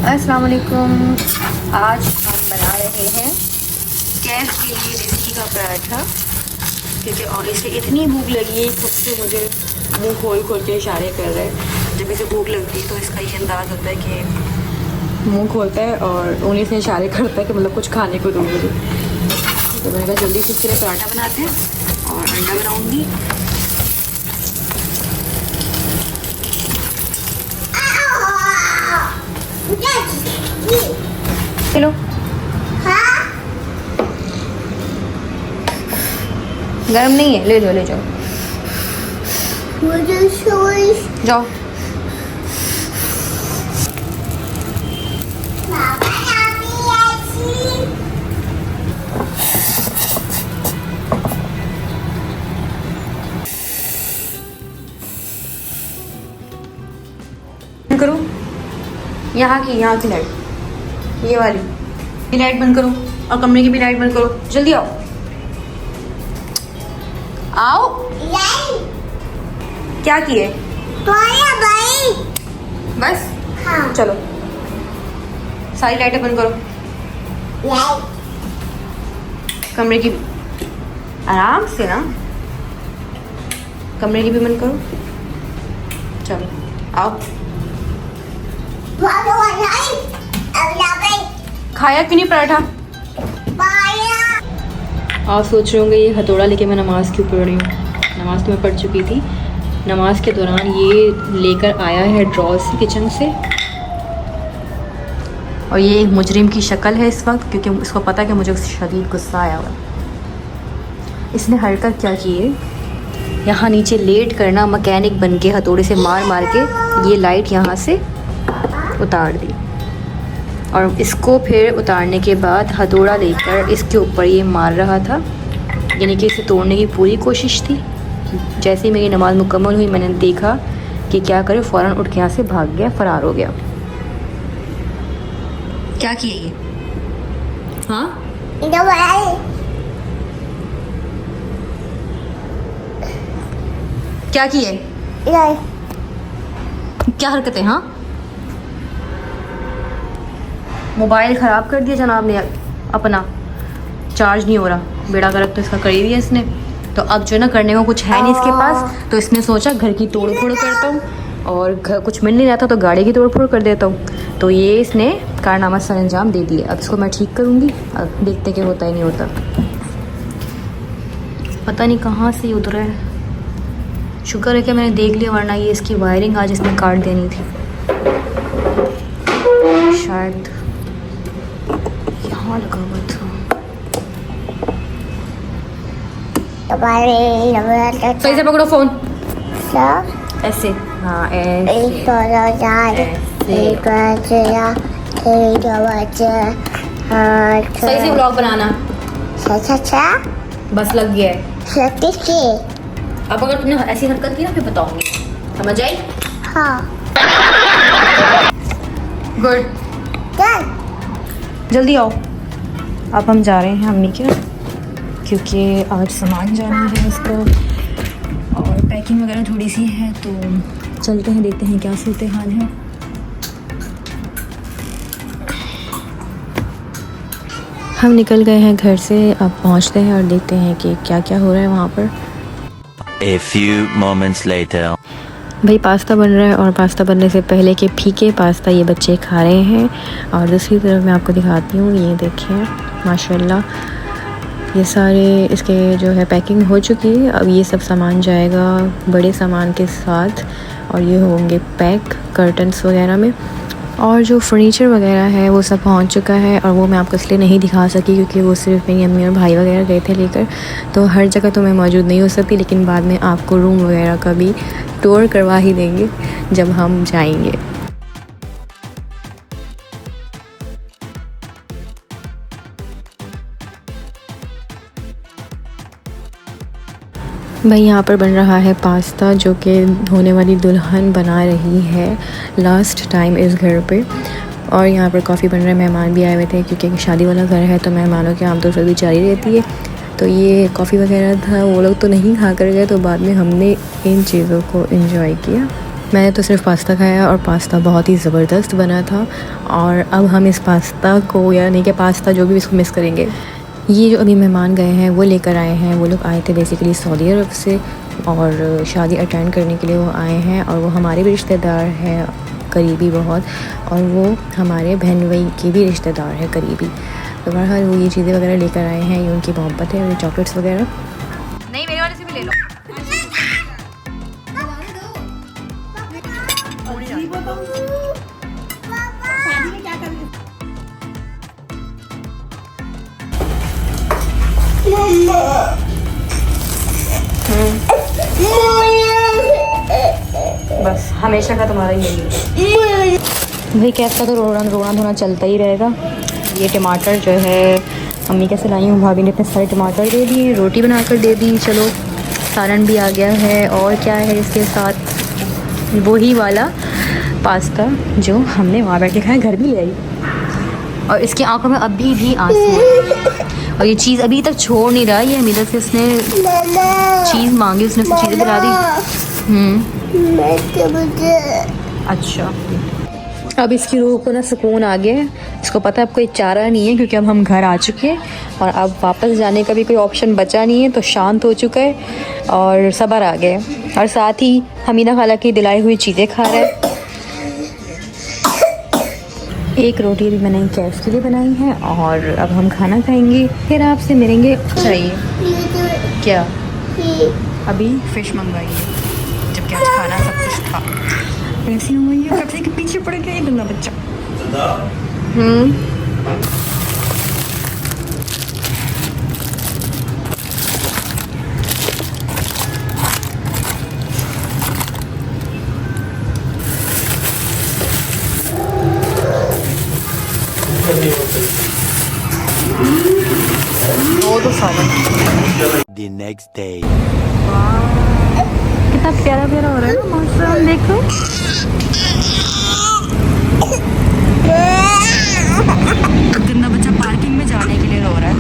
अस्सलाम वालेकुम। आज हम बना रहे हैं कैफ के लिए देसी का पराठा, क्योंकि और इसे इतनी भूख लगी है, खुद से मुझे मुंह खोल खोल के इशारे कर रहे हैं। जब इसे भूख लगती है तो इसका ये अंदाज़ होता है कि मुंह खोलता है और उंगली से इशारे करता है कि मतलब कुछ खाने को दो मुझे। तो मैंने कहा जल्दी से इसके लिए पराठा बनाते हैं और अंडा बनाऊँगी। चलो गरम नहीं है, ले जाओ ले जाओ जाओ। करो यहाँ की लाइट, ये वाली ये लाइट बंद करो और कमरे की भी लाइट बंद करो। जल्दी आओ आओ। क्या किए भाई? बस हाँ। चलो सारी लाइटें बंद करो, कमरे की भी आराम से ना, कमरे की भी बंद करो। चलो आओ। खाया क्यों नहीं पराठा? आप सोच रहे होंगे ये हथौड़ा लेके मैं नमाज़ क्यों पढ़ रही हूँ। नमाज़ तो मैं पढ़ चुकी थी। नमाज के दौरान ये लेकर आया है ड्रॉ से किचन से, और ये एक मुजरिम की शक्ल है इस वक्त, क्योंकि इसको पता है कि मुझे शदीद गुस्सा आया हुआ। इसने हरकत क्या की है, यहाँ नीचे लेट करना मैकेनिक बन के हथौड़े से मार मार के ये लाइट यहाँ से उतार दी, और इसको फिर उतारने के बाद हथौड़ा लेकर इसके ऊपर ये मार रहा था, यानी कि इसे तोड़ने की पूरी कोशिश थी। जैसे ही मेरी नमाज़ मुकम्मल हुई मैंने देखा कि क्या करे, फ़ौरन उठ के यहाँ से भाग गया, फ़रार हो गया। क्या किया ये? हाँ क्या किए? क्या हरकतें? हाँ मोबाइल ख़राब कर दिया जनाब ने अपना, चार्ज नहीं हो रहा। बेड़ा गर्क तो इसका करी दिया इसने। तो अब जो ना करने को कुछ है नहीं इसके पास, तो इसने सोचा घर की तोड़ फोड़ करता हूँ, और घर कुछ मिल नहीं रहा था तो गाड़ी की तोड़ फोड़ कर देता हूँ। तो ये इसने कारनामा सर अंजाम दे दिया। अब इसको मैं ठीक करूँगी, अब देखते कि होता ही नहीं होता। पता नहीं कहाँ से उतरा है। शुक्र है कि मैंने देख लिया, वरना ये इसकी वायरिंग आज इसने काट देनी थी। शायद यहाँ लगा हुआ था। सही से पकड़ो फोन, ऐसे। हाँ ऐसे। सही से ब्लॉग बनाना। बस लग गया है। अब अगर तुमने ऐसी हरकत की ना फिर बताऊंगी, समझ आई? हाँ। गुड, जल्दी आओ। अब हम जा रहे हैं अम्मी के, क्योंकि आज सामान जाना है उसको, और पैकिंग वगैरह थोड़ी सी है, तो चलते हैं देखते हैं क्या सूरत हाल है। हम निकल गए हैं घर से, अब पहुंचते हैं और देखते हैं कि क्या क्या हो रहा है वहाँ पर। A few moments later. भाई पास्ता बन रहा है, और पास्ता बनने से पहले के फीके पास्ता ये बच्चे खा रहे हैं। और दूसरी तरफ मैं आपको दिखाती हूँ, ये देखिए माशाल्लाह ये सारे इसके जो है पैकिंग हो चुकी है। अब ये सब सामान जाएगा बड़े सामान के साथ, और ये होंगे पैक कर्टन्स वगैरह में। और जो फर्नीचर वगैरह है वो सब पहुंच चुका है, और वो मैं आपको इसलिए नहीं दिखा सकी क्योंकि वो सिर्फ मेरी अम्मी और भाई वगैरह गए थे लेकर, तो हर जगह तो मैं मौजूद नहीं हो सकती। लेकिन बाद में आपको रूम वगैरह का भी टूर करवा ही देंगे जब हम जाएंगे। भाई यहाँ पर बन रहा है पास्ता, जो कि होने वाली दुल्हन बना रही है लास्ट टाइम इस घर पे। और यहाँ पर कॉफ़ी बन रहा है, मेहमान भी आए हुए थे क्योंकि शादी वाला घर है तो मेहमानों की आमतौर पर भी जारी रहती है। तो ये कॉफ़ी वगैरह था, वो लोग तो नहीं खा कर गए, तो बाद में हमने इन चीज़ों को एंजॉय किया। मैंने तो सिर्फ पास्ता खाया और पास्ता बहुत ही ज़बरदस्त बना था। और अब हम इस पास्ता को, यानी कि पास्ता जो भी, इसको मिस करेंगे। ये जो अभी मेहमान गए हैं वो लेकर आए हैं, वो लोग आए थे बेसिकली सऊदी अरब से और शादी अटेंड करने के लिए वो आए हैं। और वो हमारे भी रिश्तेदार हैं, करीबी बहुत, और वो हमारे बहन भाई के भी रिश्तेदार हैं करीबी। तो बहरहाल वो ये चीज़ें वगैरह लेकर आए हैं, ये उनकी मोहब्बत है, ये चॉकलेट्स वगैरह। नहीं, मेरे वाले से भी ले लो। बस हमेशा का तुम्हारा यही है भाई। कैसा तो रोगान होना चलता ही रहेगा। ये टमाटर जो है मम्मी कैसे लाई हूँ, भाभी ने इतने सारे टमाटर दे दिए, रोटी बनाकर दे दी, चलो सालन भी आ गया है। और क्या है इसके साथ, वही वाला पास्ता जो हमने वहाँ बैठ के खाया, घर भी ले आई। और इसकी आंखों में अभी भी आंसू है और ये चीज़ अभी तक छोड़ नहीं रहा। ये हमीदा से इसने चीज़ मांगी, उसने चीज़ें दिला दी। अच्छा, अब इसकी रूह को ना सुकून आ गया है। इसको पता है अब कोई चारा नहीं है, क्योंकि अब हम घर आ चुके हैं और अब वापस जाने का भी कोई ऑप्शन बचा नहीं है। तो शांत हो चुका है और सब्र आ गया है। और साथ ही हमीना खाला की दिलाई हुई चीज़ें खा रहा है। एक रोटी भी मैंने कैफ के लिए बनाई है और अब हम खाना खाएंगे, फिर आपसे मिलेंगे। चाहिए क्या? अभी फ़िश मंगवाई है, जबकि आज खाना सब कुछ था। ऐसी मंगवाई है, कब से के पीछे पड़ गया ये गंदा बच्चा। तो The next day. कितना प्यारा प्यारा हो रहा है ना मौसम, देखो। गंदा बच्चा पार्किंग में जाने के लिए रो रहा है।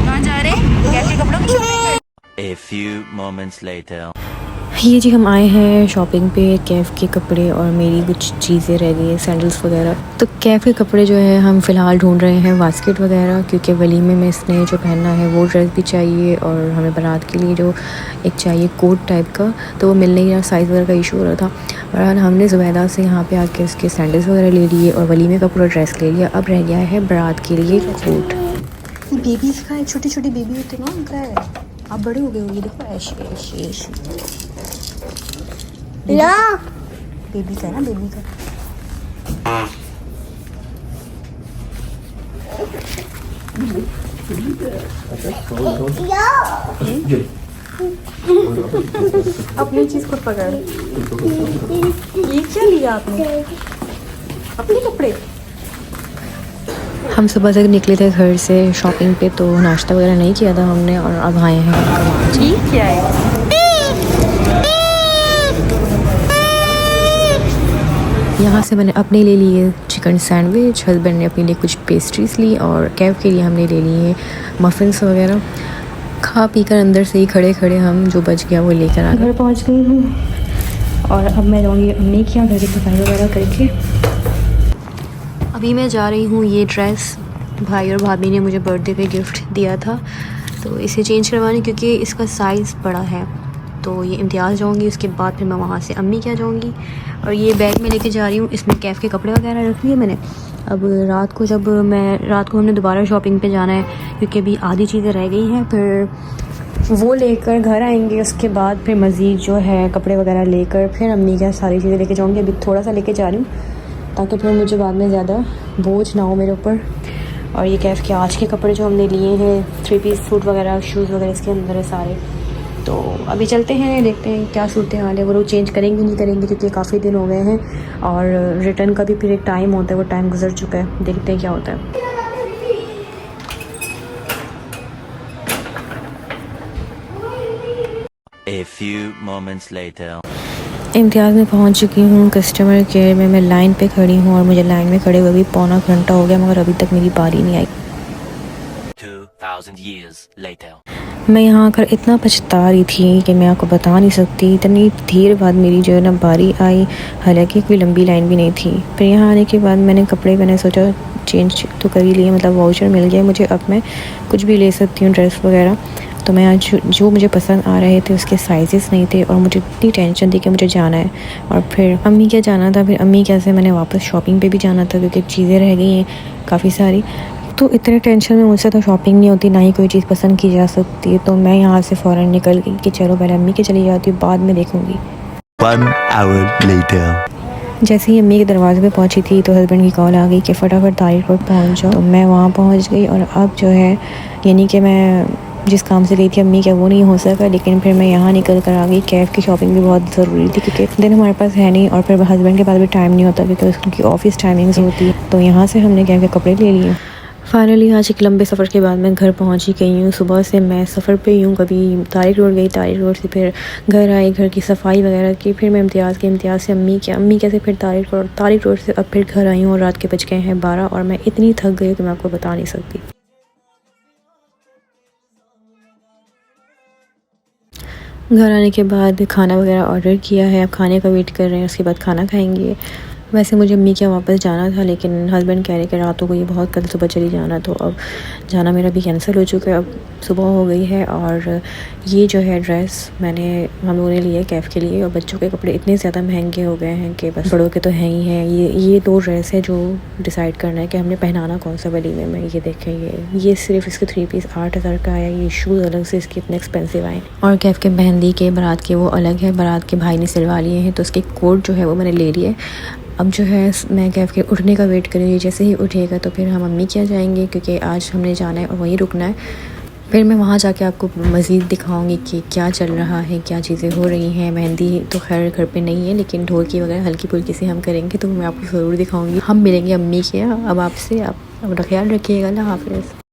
कहाँ जा रहे हैं? कैसे कपड़ों की shopping? A few moments later. ये जी हम आए हैं शॉपिंग पे, कैफ़ के कपड़े और मेरी कुछ चीज़ें रह गई हैं, सैंडल्स वगैरह। तो कैफ़ के कपड़े जो है हम फ़िलहाल ढूंढ रहे हैं, बास्केट वगैरह, क्योंकि वलीमे में इसने जो पहनना है वो ड्रेस भी चाहिए और हमें बारात के लिए जो एक चाहिए कोट टाइप का, तो वो मिल नहीं रहा, साइज़ वगैरह का इशू हो रहा था। और हमने ज़ुबैदा से यहाँ पर आके इसके सैंडल्स वगैरह ले लिए और वलीमे का पूरा ड्रेस ले लिया। अब रह गया है बारात के लिए कोट। बेबीज़ का है, छोटी छोटी बेबी होते ना उनका है, आप बड़े हो गए हो। ये देखो ऐश बेबी का है ना, बेबी का। अपनी चीज खुद पकड़। ये क्या लिया आपने? अपने कपड़े। हम सुबह से निकले थे घर से शॉपिंग पे, तो नाश्ता वगैरह नहीं किया था हमने और अब आए हैं। ठीक क्या है? यहाँ से मैंने अपने ले लिए चिकन सैंडविच, हस्बैंड ने अपने लिए कुछ पेस्ट्रीज ली और कैफ के लिए हमने ले लिए मफ़िन्स वगैरह। खा पी कर अंदर से ही खड़े खड़े हम जो बच गया वो लेकर आ गए। घर पहुँच गई हूँ और अब मैं जाऊँगी अम्मी के यहाँ घर की सफाई वगैरह करके। अभी मैं जा रही हूँ, ये ड्रेस भाई और भाभी ने मुझे बर्थडे पे गिफ्ट दिया था, तो इसे चेंज करवाने, क्योंकि इसका साइज़ बड़ा है। तो ये इम्तियाज़ जाऊँगी, उसके बाद फिर मैं वहाँ से अम्मी क्या जाऊँगी। और ये बैग में लेके जा रही हूँ, इसमें कैफ़ के कपड़े वगैरह रख लिए मैंने। अब रात को हमने दोबारा शॉपिंग पे जाना है, क्योंकि अभी आधी चीज़ें रह गई हैं, फिर वो लेकर घर आएंगे। उसके बाद फिर मज़ीद जो है कपड़े वगैरह लेकर फिर अम्मी क्या सारी चीज़ें लेके जाऊँगी। अभी थोड़ा सा लेके जा रही हूँ ताकि फिर मुझे बाद में ज़्यादा बोझ ना हो मेरे ऊपर। और ये कैफ़ के आज के कपड़े जो हमने लिए हैं, 3 पीस सूट वगैरह, शूज़ वगैरह इसके अंदर है सारे। तो अभी चलते हैं, देखते हैं क्या सूरत हाल है। वो लोग चेंज करेंगे नहीं करेंगे, क्योंकि काफ़ी दिन हो गए हैं और रिटर्न का भी फिर एक टाइम होता है, वो टाइम गुजर चुका है। देखते हैं क्या होता है। A few moments later. इम्तियाज़ में पहुंच चुकी हूँ, कस्टमर केयर में मैं लाइन पे खड़ी हूँ और मुझे लाइन में खड़े हुए भी पौना घंटा हो गया, मगर अभी तक मेरी बारी नहीं आई। 2000 years later. मैं यहाँ आकर इतना पछता रही थी कि मैं आपको बता नहीं सकती। इतनी देर बाद मेरी जो है ना बारी आई, हालांकि कोई लंबी लाइन भी नहीं थी। फिर यहाँ आने के बाद मैंने कपड़े मैंने सोचा चेंज तो कर ही लिए, मतलब वाउचर मिल गया मुझे, अब मैं कुछ भी ले सकती हूँ ड्रेस वगैरह। तो मैं आज जो मुझे पसंद आ रहे थे उसके साइजेस नहीं थे और मुझे इतनी टेंशन थी कि मुझे जाना है। और फिर अम्मी क्या जाना था, फिर अम्मी क्या से मैंने वापस शॉपिंग पे भी जाना था क्योंकि चीज़ें रह गई हैं काफ़ी सारी। तो इतने टेंशन में मुझसे तो शॉपिंग नहीं होती, ना ही कोई चीज़ पसंद की जा सकती है। तो मैं यहाँ से फ़ौरन निकल गई कि चलो पहले अम्मी के चली जाती हूँ, बाद में देखूँगी। 1 hour later. जैसे ही अम्मी के दरवाजे पे पहुंची थी तो हस्बैंड की कॉल आ गई कि फ़टाफट तारिक रोड पहुंच जाओ। तो मैं वहां पहुंच गई और अब जो है यानी कि मैं जिस काम से गई थी अम्मी क्या वो नहीं हो सका, लेकिन फिर मैं यहाँ निकल कर आ गई। कैफ़ की शॉपिंग भी बहुत ज़रूरी थी क्योंकि दिन हमारे पास है नहीं और फिर हस्बैंड के पास भी टाइम नहीं होता क्योंकि उसकी ऑफ़िस टाइमिंग्स होती है। तो यहाँ से हमने कैफ़ के कपड़े ले लिए। फाइनली आज एक लंबे सफ़र के बाद मैं घर पहुंच ही गई हूँ। सुबह से मैं सफ़र पे ही हूँ, कभी तारिक रोड गई, तारिक रोड से फिर घर आई, घर की सफाई वगैरह की, फिर मैं इम्तियाज़ की, इम्तियाज़ से अम्मी कैसे फिर तारिक रोड से अब फिर घर आई हूँ और रात के बज गए हैं 12 और मैं इतनी थक गई कि मैं आपको बता नहीं सकती। घर आने के बाद खाना वगैरह ऑर्डर किया है, अब खाने का वेट कर रहे हैं, उसके बाद खाना खाएंगे। वैसे मुझे अम्मी के वापस जाना था लेकिन हस्बैंड कह रहे कि रातों को ये बहुत कल सुबह चली जाना, तो अब जाना मेरा भी कैंसिल हो चुका है। अब सुबह हो गई है और ये जो है ड्रेस हम लोगों ने लिए कैफ़ के लिए। और बच्चों के कपड़े इतने ज़्यादा महंगे हो गए हैं कि बस बड़ों के तो हैं ही हैं। ये 2 ड्रेस है जो डिसाइड करना है कि हमने पहनाना कौन सा वलीमे में। ये देखें, ये सिर्फ इसके 3 पीस 8,000 का आया। ये शूज़ अलग से इसके इतने एक्सपेंसिव आए। और कैफ़ के मेहंदी के बारात के वो अलग है, बारात के भाई ने सिलवा लिए हैं तो उसके कोट जो है वो मैंने ले लिए। अब जो है मैं कैफ़ के उठने का वेट करूँगी, जैसे ही उठेगा तो फिर हम अम्मी क्या जाएंगे क्योंकि आज हमने जाना है और वहीं रुकना है। फिर मैं वहाँ जाके आपको मज़ीद दिखाऊंगी कि क्या चल रहा है, क्या चीज़ें हो रही हैं। मेहंदी तो खैर घर पे नहीं है लेकिन ढोलकी वगैरह हल्की फुल्की से हम करेंगे तो मैं आपको ज़रूर दिखाऊंगी। हम मिलेंगे अम्मी के अब आपसे, आप अपना ख्याल रखिएगा। अल्लाह हाफ़िज़।